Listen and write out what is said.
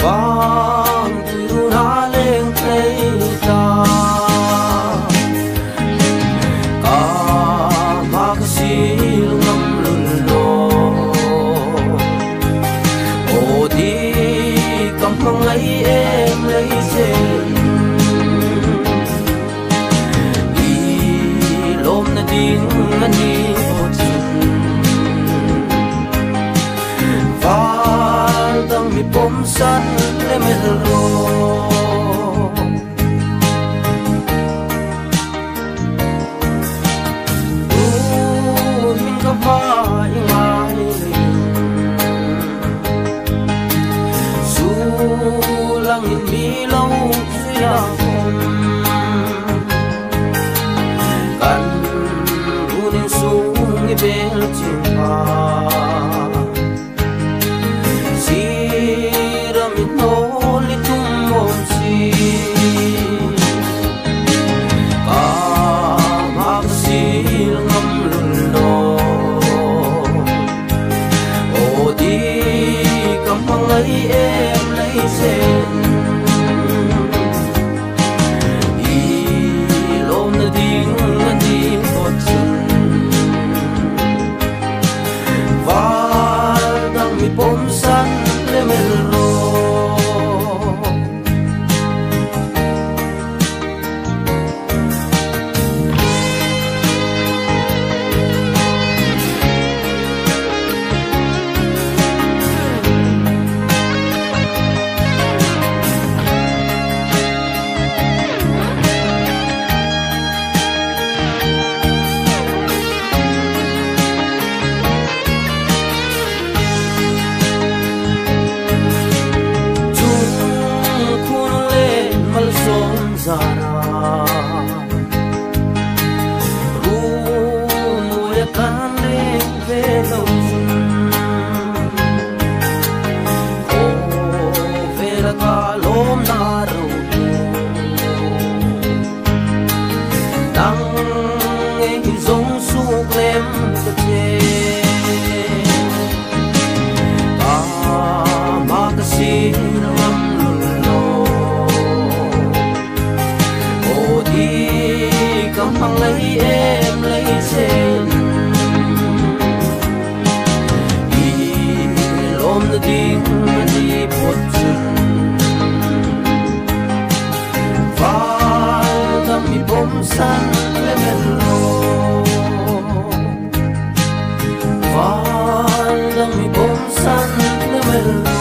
vang tu na leng thei ta ka ma ka sil ngam lun lo o di kam hang ai em lấy chen i lom na ding ani o chun val dang mi pom san le me ro mi lâu suya kan bunin sung ibel chimpa siramit no litum mom si maksil ngam lundo o di kamangai em lấy sen bom san le mel ro zara rumo ya kane velo o vera kalom naro nang e zong su klem te ma ka sin hang lấy em lấy sen i lom na ding ni pot chun val dam mi bom san le mel ro val dam mi bom san le mel